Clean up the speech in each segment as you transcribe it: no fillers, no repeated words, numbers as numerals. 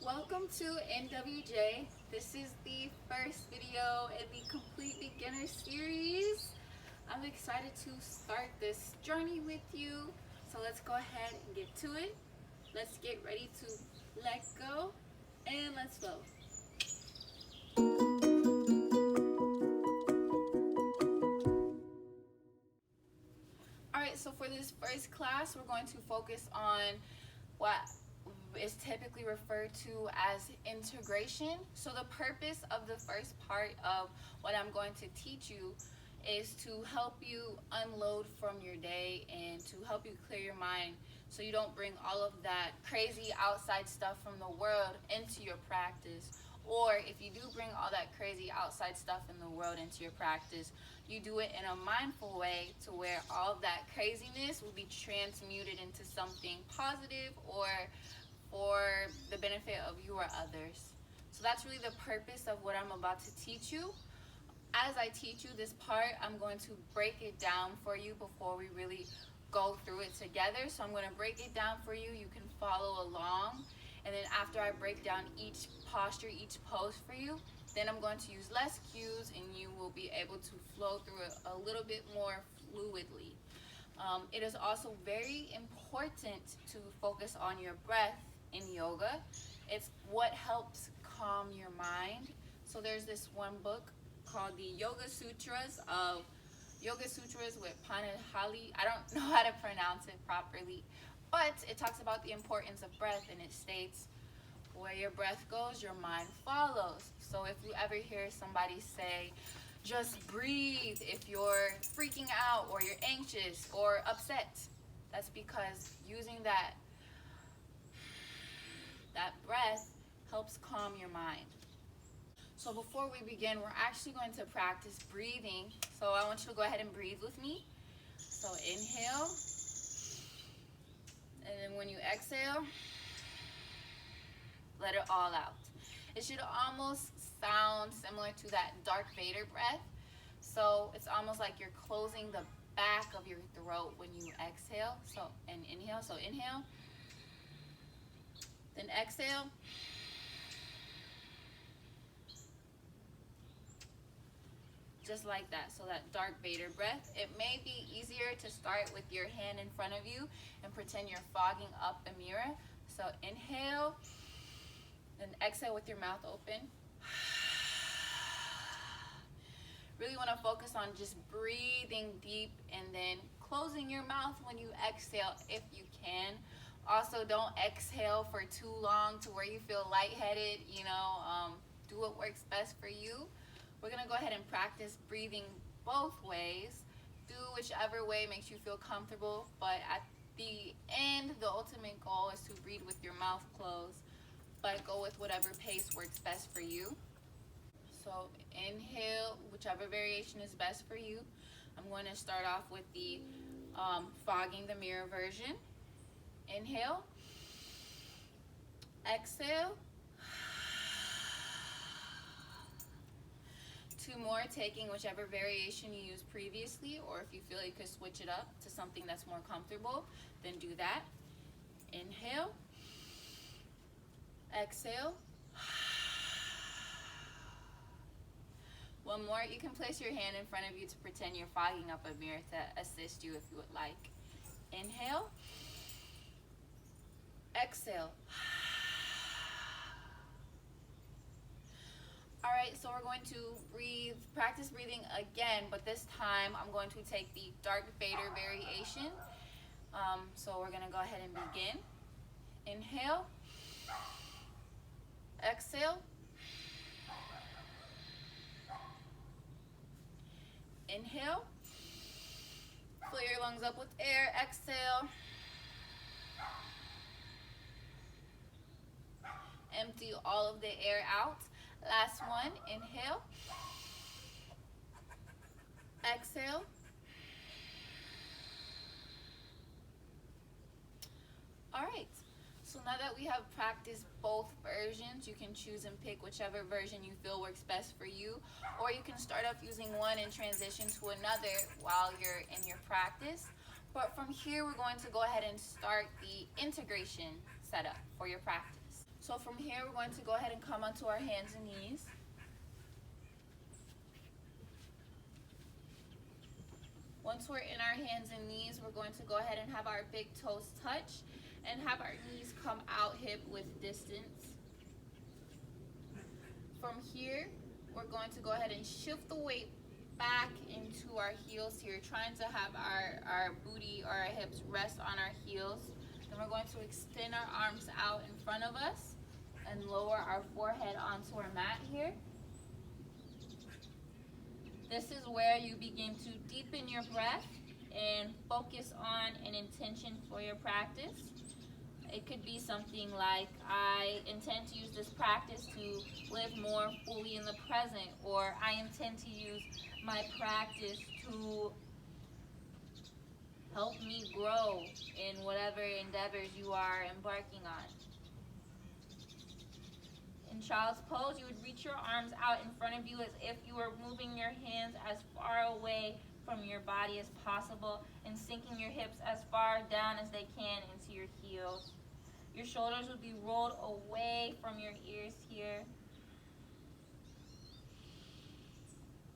Welcome to NWJ. This is the first video in the complete beginner series. I'm excited to start this journey with you. So let's go ahead and get to it. Let's get ready to let go and let's flow. Alright, so for this first class, we're going to focus on what is typically referred to as integration. So the purpose of the first part of what I'm going to teach you is to help you unload from your day and to help you clear your mind so you don't bring all of that crazy outside stuff from the world into your practice. Or if you do bring all that crazy outside stuff in the world into your practice, you do it in a mindful way to where all of that craziness will be transmuted into something positive or for the benefit of you or others. So that's really the purpose of what I'm about to teach you. As I teach you this part, I'm going to break it down for you before we really go through it together. So I'm going to break it down for you. You can follow along. And then after I break down each posture, each pose for you, then I'm going to use less cues and you will be able to flow through it a little bit more fluidly. It is also very important to focus on your breath in yoga. It's what helps calm your mind. So there's this one book called the Yoga Sutras with Panahali. I don't know how to pronounce it properly, but it talks about the importance of breath, and it states, where your breath goes, your mind follows. So if you ever hear somebody say, just breathe if you're freaking out or you're anxious or upset, that's because using that breath helps calm your mind. So before we begin, we're actually going to practice breathing. So I want you to go ahead and breathe with me. So inhale, and then when you exhale, let it all out. It should almost sound similar to that Darth Vader breath. So it's almost like you're closing the back of your throat when you exhale. So and inhale. So inhale, then exhale. Just like that. So that Darth Vader breath. It may be easier to start with your hand in front of you and pretend you're fogging up a mirror. So inhale, then exhale with your mouth open. Really want to focus on just breathing deep and then closing your mouth when you exhale if you can. Also, don't exhale for too long to where you feel lightheaded. Do what works best for you. We're going to go ahead and practice breathing both ways. Do whichever way makes you feel comfortable, but at the end, the ultimate goal is to breathe with your mouth closed, but go with whatever pace works best for you. So inhale, whichever variation is best for you. I'm going to start off with the fogging the mirror version. Inhale, exhale. 2 more, taking whichever variation you used previously, or if you feel you could switch it up to something that's more comfortable, then do that. Inhale, exhale. 1 more. You can place your hand in front of you to pretend you're fogging up a mirror to assist you if you would like. Inhale, exhale. Alright, so we're going to practice breathing again, but this time I'm going to take the Darth Vader variation. So we're going to go ahead and begin. Inhale, exhale. Inhale, fill your lungs up with air. Exhale, empty all of the air out. Last one. Inhale, exhale. All right, so now that we have practiced both versions, you can choose and pick whichever version you feel works best for you, or you can start off using one and transition to another while you're in your practice. But from here, we're going to go ahead and start the integration setup for your practice. So from here, we're going to go ahead and come onto our hands and knees. Once we're in our hands and knees, we're going to go ahead and have our big toes touch and have our knees come out hip width distance. From here, we're going to go ahead and shift the weight back into our heels here, trying to have our booty or our hips rest on our heels. Then we're going to extend our arms out in front of us and lower our forehead onto our mat here. This is where you begin to deepen your breath and focus on an intention for your practice. It could be something like, I intend to use this practice to live more fully in the present, or I intend to use my practice to help me grow in whatever endeavors you are embarking on. In child's pose, you would reach your arms out in front of you as if you were moving your hands as far away from your body as possible and sinking your hips as far down as they can into your heels. Your shoulders would be rolled away from your ears here.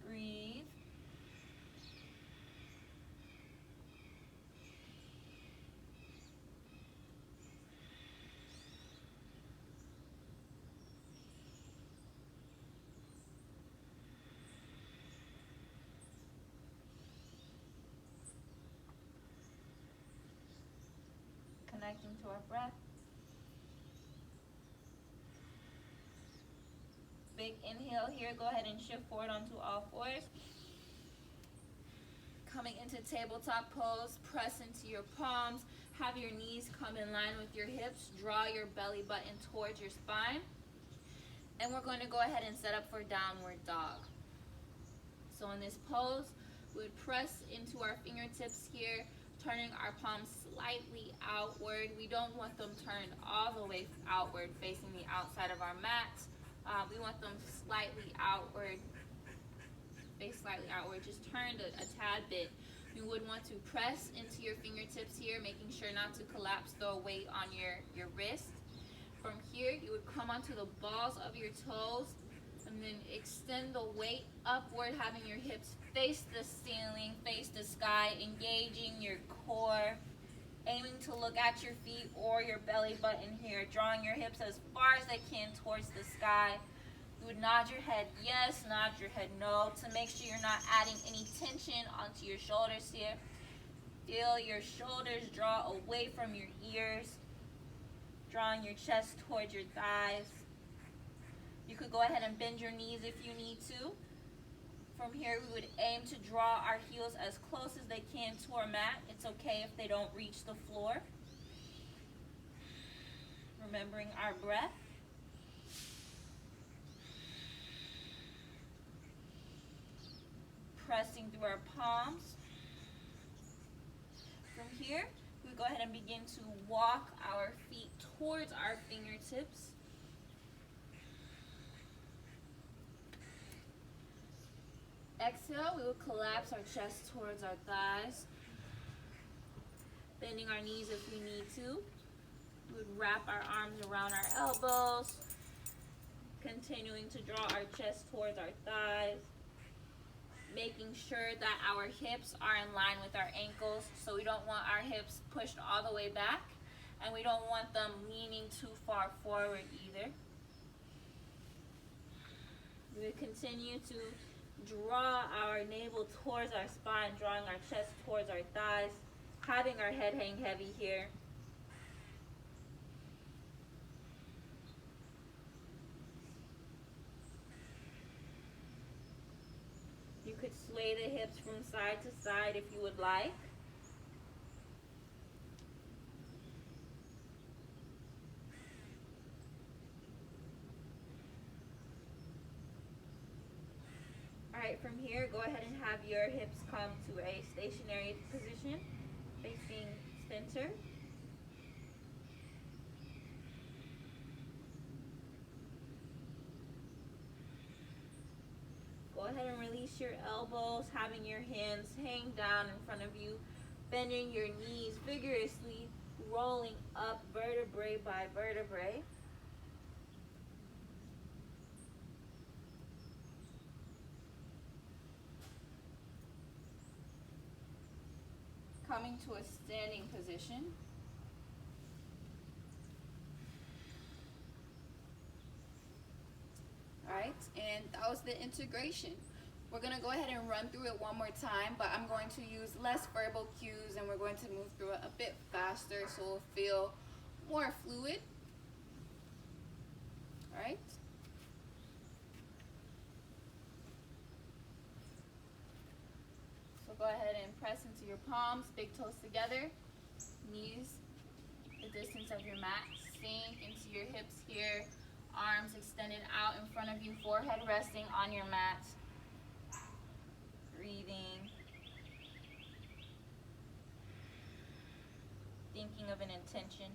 Breathe. Connecting to our breath. Big inhale here. Go ahead and shift forward onto all fours. Coming into tabletop pose, press into your palms. Have your knees come in line with your hips. Draw your belly button towards your spine. And we're going to go ahead and set up for downward dog. So in this pose, we would press into our fingertips here, turning our palms slightly outward. We don't want them turned all the way outward, facing the outside of our mat. We want them slightly outward, face slightly outward, just turned a tad bit. You would want to press into your fingertips here, making sure not to collapse the weight on your wrist. From here, you would come onto the balls of your toes and then extend the weight upward, having your hips face the ceiling, face the sky, engaging your core, aiming to look at your feet or your belly button here, drawing your hips as far as they can towards the sky. You would nod your head yes, nod your head no, to make sure you're not adding any tension onto your shoulders here. Feel your shoulders draw away from your ears, drawing your chest towards your thighs. You could go ahead and bend your knees if you need to. From here, we would aim to draw our heels as close as they can to our mat. It's okay if they don't reach the floor. Remembering our breath. Pressing through our palms. From here, we go ahead and begin to walk our feet towards our fingertips. Exhale, we will collapse our chest towards our thighs, bending our knees if we need to. We would wrap our arms around our elbows, continuing to draw our chest towards our thighs, making sure that our hips are in line with our ankles, so we don't want our hips pushed all the way back, and we don't want them leaning too far forward either. We would continue to draw our navel towards our spine, drawing our chest towards our thighs, having our head hang heavy here. You could sway the hips from side to side if you would like. Alright, from here, go ahead and have your hips come to a stationary position, facing center. Go ahead and release your elbows, having your hands hang down in front of you, bending your knees vigorously, rolling up vertebrae by vertebrae. coming to a standing position. Alright, and that was the integration. We're going to go ahead and run through it one more time, but I'm going to use less verbal cues and we're going to move through it a bit faster so it'll feel more fluid. Alright. So go ahead and press into your palms, big toes together, knees the distance of your mat, sink into your hips here, arms extended out in front of you, forehead resting on your mat. Breathing. Thinking of an intention.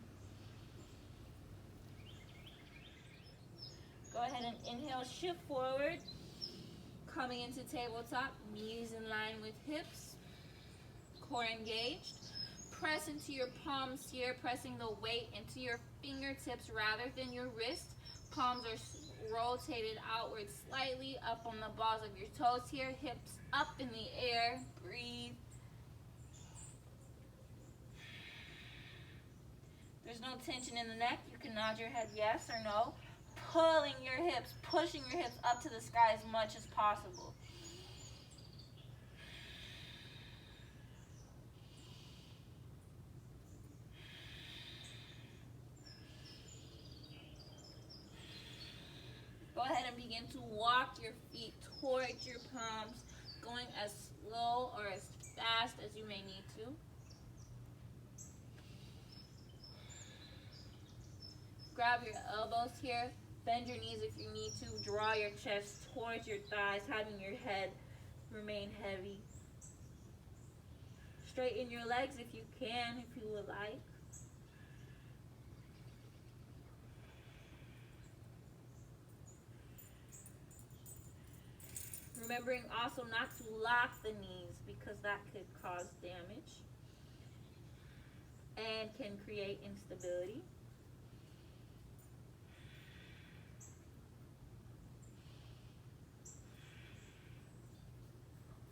Go ahead and inhale, shift forward. Coming into tabletop, knees in line with hips, core engaged. Press into your palms here, pressing the weight into your fingertips rather than your wrist. Palms are rotated outward slightly, up on the balls of your toes here, hips up in the air. Breathe. There's no tension in the neck. You can nod your head yes or no. Pulling your hips, pushing your hips up to the sky as much as possible. Go ahead and begin to walk your feet towards your palms, going as slow or as fast as you may need to. Grab your elbows here, bend your knees if you need to, draw your chest towards your thighs, having your head remain heavy. Straighten your legs if you can, if you would like. Remembering also not to lock the knees because that could cause damage and can create instability.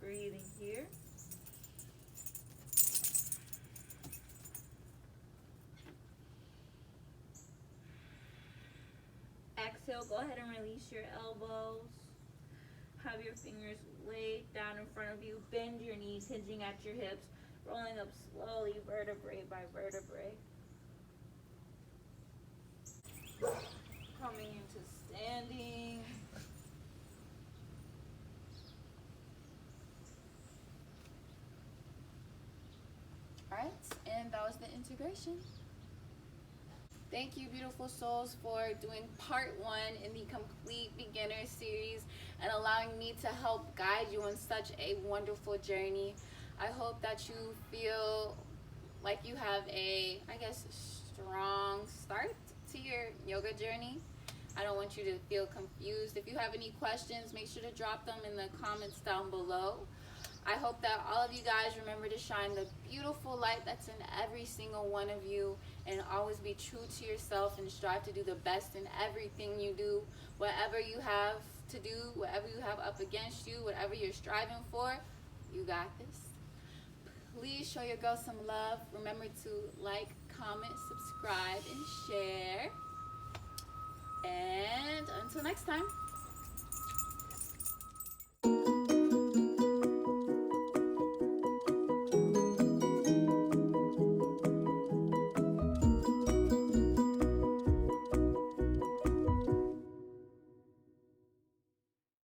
Breathing here. Exhale, go ahead and release your elbows. Have your fingers laid down in front of you. Bend your knees, hinging at your hips, rolling up slowly, vertebrae by vertebrae. Coming into standing. Alright, and that was the integration. Thank you, beautiful souls, for doing part 1 in the complete beginner series and allowing me to help guide you on such a wonderful journey. I hope that you feel like you have a, strong start to your yoga journey. I don't want you to feel confused. If you have any questions, make sure to drop them in the comments down below. I hope that all of you guys remember to shine the beautiful light that's in every single one of you, and always be true to yourself and strive to do the best in everything you do. Whatever you have to do, whatever you have up against you, whatever you're striving for, you got this. Please show your girl some love. Remember to like, comment, subscribe, and share. And until next time.